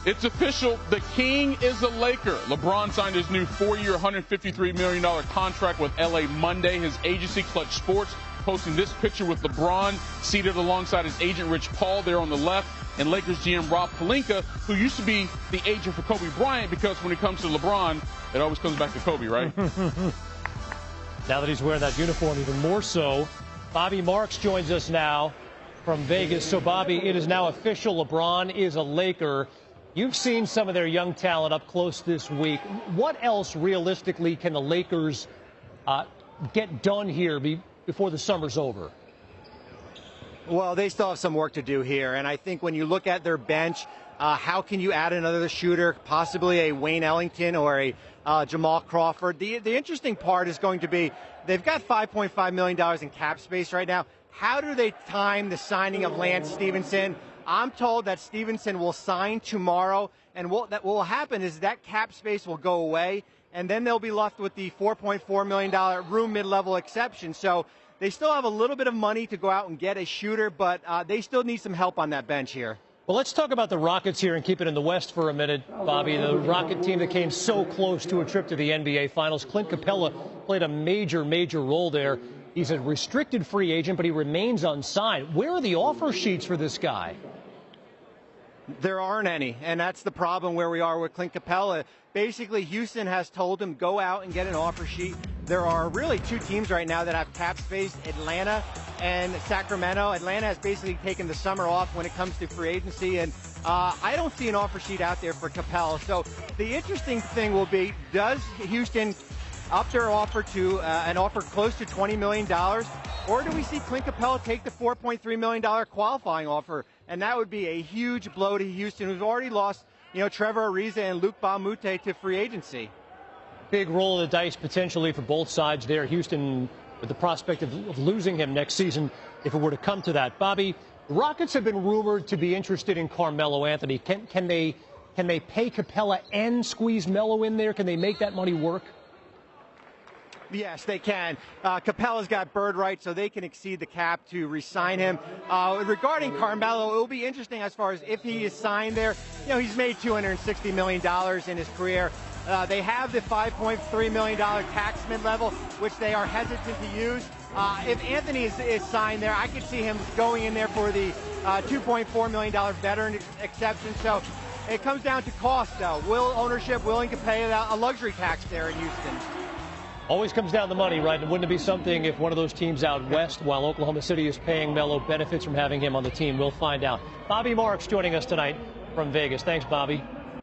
It's official. The King is a Laker. LeBron signed his new 4-year, $153 million contract with LA Monday. His agency, Clutch Sports, posting this picture with LeBron seated alongside his agent, Rich Paul, there on the left, and Lakers GM Rob Pelinka, who used to be the agent for Kobe Bryant, because when it comes to LeBron, it always comes back to Kobe, right? Now that he's wearing that uniform even more so, Bobby Marks joins us now from Vegas. So, Bobby, it is now official. LeBron is a Laker. You've seen some of their young talent up close this week. What else realistically can the Lakers get done here before the summer's over? Well, they still have some work to do here, and I think when you look at their bench, how can you add another shooter, possibly a Wayne Ellington or a Jamal Crawford? The interesting part is going to be they've got $5.5 million in cap space right now. How do they time the signing of Lance Stevenson? I'm told that Stevenson will sign tomorrow, and what will happen is that cap space will go away, and then they'll be left with the $4.4 million room mid-level exception. So they still have a little bit of money to go out and get a shooter, but they still need some help on that bench here. Well, let's talk about the Rockets here and keep it in the West for a minute, Bobby. The Rocket team that came so close to a trip to the NBA Finals. Clint Capella played a major role there. He's a restricted free agent, but he remains unsigned. Where are the offer sheets for this guy? There aren't any, and that's the problem where we are with Clint Capella. Basically, Houston has told him, go out and get an offer sheet. There are really two teams right now that have cap space, Atlanta and Sacramento. Atlanta has basically taken the summer off when it comes to free agency, and I don't see an offer sheet out there for Capella. So the interesting thing will be, does Houston up their offer to an offer close to $20 million, or do we see Clint Capella take the $4.3 million qualifying offer? And that would be a huge blow to Houston, who's already lost, Trevor Ariza and Luc Mbah a Moute to free agency. Big roll of the dice potentially for both sides there. Houston with the prospect of losing him next season if it were to come to that. Bobby, the Rockets have been rumored to be interested in Carmelo Anthony. Can they pay Capella and squeeze Melo in there? Can they make that money work? Yes, they can. Capella's got bird rights, so they can exceed the cap to re-sign him. Regarding Carmelo, it will be interesting as far as if he is signed there. He's made $260 million in his career. They have the $5.3 million tax mid-level, which they are hesitant to use. If Anthony is signed there, I could see him going in there for the $2.4 million veteran exception. So it comes down to cost, though. Will ownership willing to pay a luxury tax there in Houston? Always comes down to money, right? And wouldn't it be something if one of those teams out west, while Oklahoma City is paying Melo, benefits from having him on the team? We'll find out. Bobby Marks joining us tonight from Vegas. Thanks, Bobby.